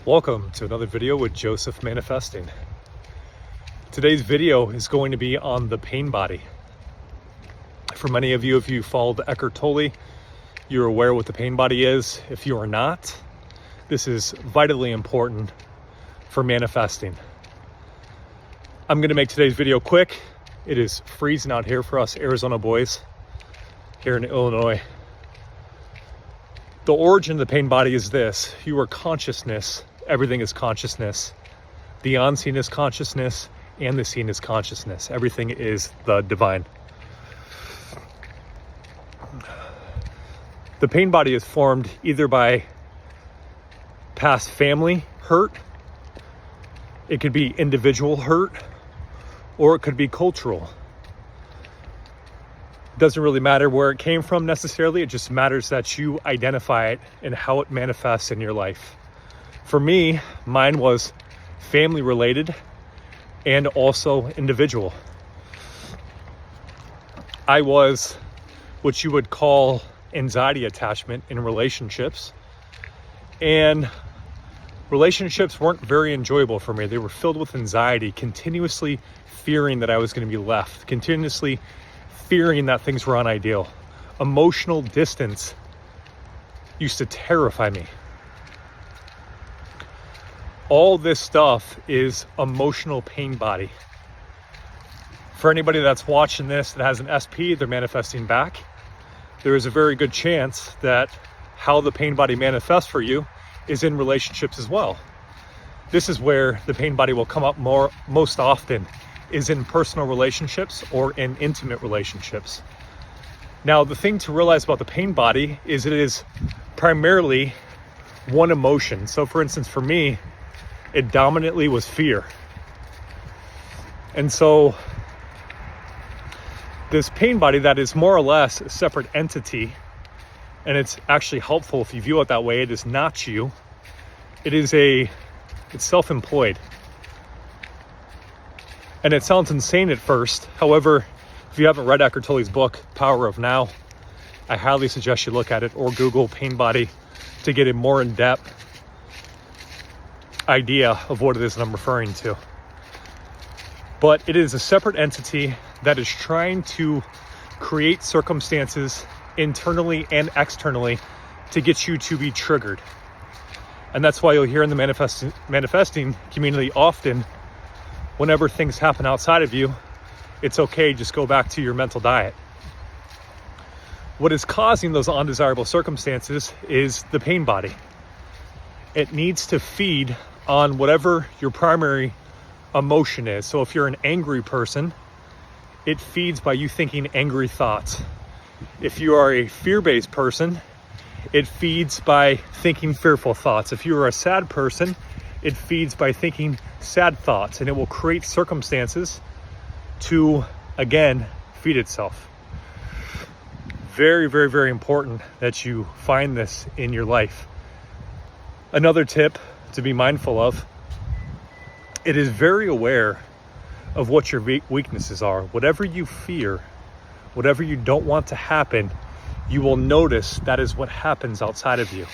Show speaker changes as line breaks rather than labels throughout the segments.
Welcome to another video with Joseph Manifesting. Today's video is going to be on the pain body. For many of you, if you followed Eckhart tolle, you're aware what the pain body is. If you are not, this is vitally important for manifesting. I'm going to make today's video quick. It is freezing out here for us Arizona boys here in Illinois. The origin of the pain body is this: you are consciousness. Everything is consciousness. The unseen is consciousness, and the seen is consciousness. Everything is the divine. The pain body is formed either by past family hurt, it could be individual hurt, or it could be cultural. It doesn't really matter where it came from necessarily. It just matters that you identify it and how it manifests in your life. For me, mine was family related and also individual. I was what you would call anxiety attachment in relationships, and relationships weren't very enjoyable for me. They were filled with anxiety, continuously fearing that I was going to be left, continuously fearing that things were unideal. Emotional distance used to terrify me. All this stuff is emotional pain body. For anybody that's watching this that has an SP, they're manifesting back. There is a very good chance that how the pain body manifests for you is in relationships as well. This is where the pain body will come up most often, is in personal relationships or in intimate relationships. Now, the thing to realize about the pain body is it is primarily one emotion. So for instance, for me, it dominantly was fear. And so this pain body that is more or less a separate entity, and it's actually helpful if you view it that way, it is not you. It's self-employed. And it sounds insane at first. However, if you haven't read Eckhart Tolle's book, Power of Now, I highly suggest you look at it or Google pain body to get a more in-depth idea of what it is that I'm referring to. But it is a separate entity that is trying to create circumstances internally and externally to get you to be triggered. And that's why you'll hear in the manifesting community often, whenever things happen outside of you, it's okay, just go back to your mental diet. What is causing those undesirable circumstances is the pain body. It needs to feed on whatever your primary emotion is. So if you're an angry person, it feeds by you thinking angry thoughts. If you are a fear-based person, it feeds by thinking fearful thoughts. If you are a sad person, it feeds by thinking sad thoughts, and it will create circumstances to, again, feed itself. Very, very, very important that you find this in your life. Another tip to be mindful of, it is very aware of what your weaknesses are. Whatever you fear, whatever you don't want to happen, you will notice that is what happens outside of you.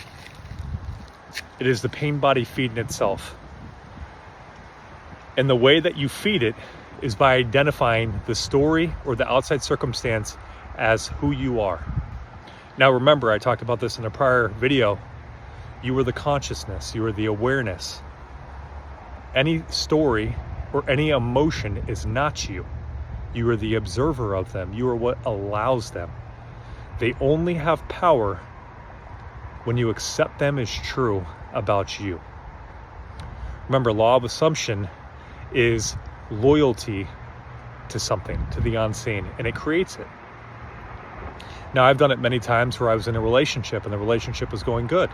It is the pain body feeding itself. And the way that you feed it is by identifying the story or the outside circumstance as who you are. Now remember, I talked about this in a prior video. You are the consciousness, you are the awareness. Any story or any emotion is not you. You are the observer of them. You are what allows them. They only have power when you accept them as true about you. Remember, law of assumption is loyalty to something, to the unseen, and it creates it. Now, I've done it many times where I was in a relationship and the relationship was going good.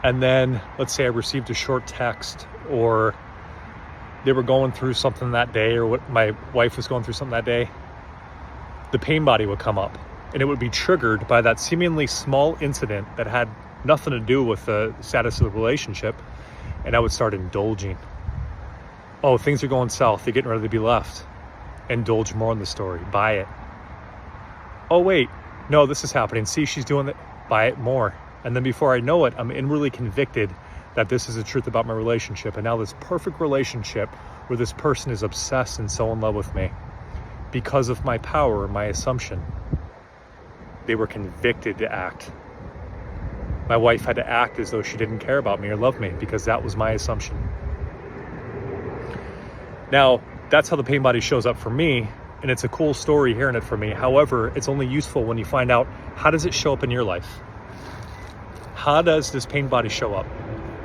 And then, let's say I received a short text, or they were going through something that day, or what my wife was going through something that day. The pain body would come up, and it would be triggered by that seemingly small incident that had nothing to do with the status of the relationship, and I would start indulging. Oh, things are going south. They're getting ready to be left. Indulge more in the story. Buy it. Oh, wait. No, this is happening. See, she's doing it. Buy it more. And then before I know it, I'm inwardly convicted that this is the truth about my relationship. And now this perfect relationship where this person is obsessed and so in love with me because of my power, my assumption. They were convicted to act. My wife had to act as though she didn't care about me or love me because that was my assumption. Now, that's how the pain body shows up for me, and it's a cool story hearing it from me. However, it's only useful when you find out, how does it show up in your life? How does this pain body show up?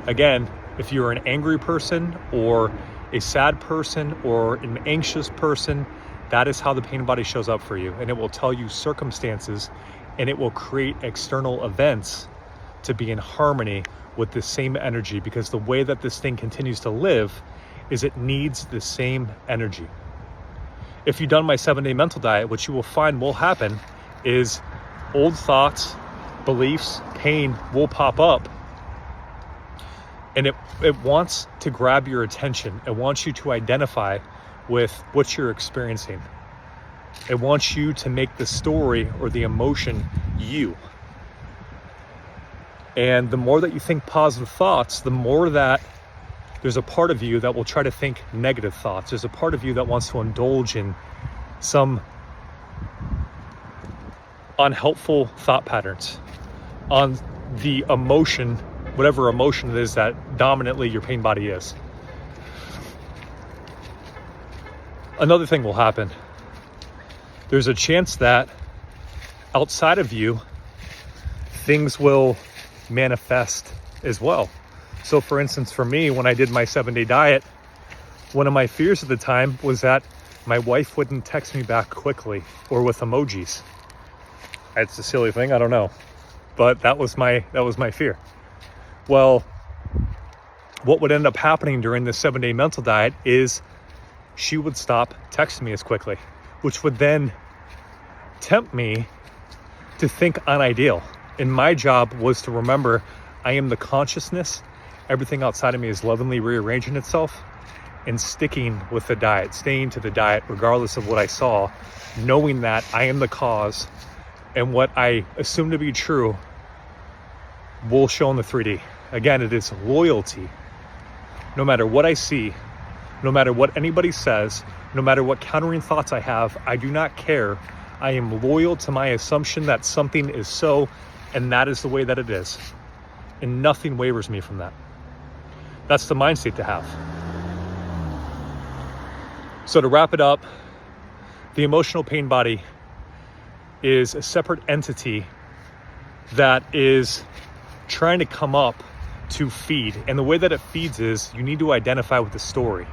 Again, if you're an angry person or a sad person or an anxious person, that is how the pain body shows up for you. And it will tell you circumstances, and it will create external events to be in harmony with the same energy, because the way that this thing continues to live is it needs the same energy. If you've done my 7-day mental diet, what you will find will happen is old thoughts, beliefs, pain will pop up, and it wants to grab your attention. It wants you to identify with what you're experiencing. It wants you to make the story or the emotion you. And the more that you think positive thoughts, the more that there's a part of you that will try to think negative thoughts. There's a part of you that wants to indulge in some unhelpful thought patterns on the emotion, whatever emotion it is that dominantly your pain body is. Another thing will happen. There's a chance that outside of you, things will manifest as well. So for instance, for me, when I did my 7-day diet, one of my fears at the time was that my wife wouldn't text me back quickly or with emojis. It's a silly thing, I don't know. But that was my fear. Well, what would end up happening during this 7-day mental diet is she would stop texting me as quickly, which would then tempt me to think unideal. And my job was to remember I am the consciousness. Everything outside of me is lovingly rearranging itself and sticking with the diet, staying to the diet regardless of what I saw, knowing that I am the cause and what I assume to be true will show in the 3D. Again, it is loyalty. No matter what I see, no matter what anybody says, no matter what countering thoughts I have, I do not care. I am loyal to my assumption that something is so, and that is the way that it is. And nothing wavers me from that. That's the mind state to have. So to wrap it up, the emotional pain body is a separate entity that is trying to come up to feed. And the way that it feeds is you need to identify with the story.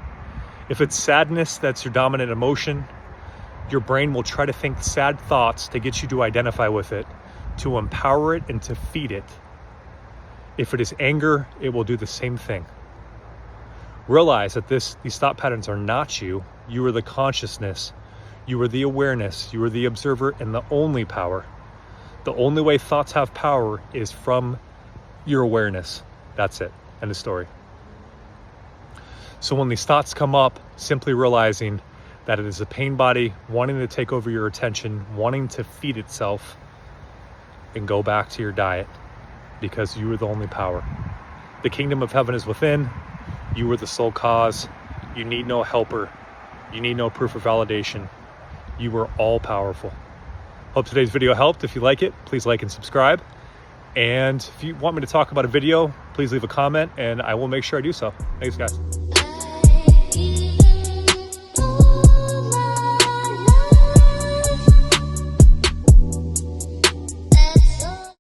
If it's sadness that's your dominant emotion, your brain will try to think sad thoughts to get you to identify with it, to empower it and to feed it. If it is anger, it will do the same thing. Realize that these thought patterns are not you. You are the consciousness. You are the awareness. You are the observer and the only power. The only way thoughts have power is from your awareness. That's it. End of story. So when these thoughts come up, simply realizing that it is a pain body wanting to take over your attention, wanting to feed itself, and go back to your diet because you are the only power. The kingdom of heaven is within. You are the sole cause. You need no helper. You need no proof of validation. You are all powerful. Hope today's video helped. If you like it, please like and subscribe. And if you want me to talk about a video, please leave a comment and I will make sure I do so. Thanks, guys.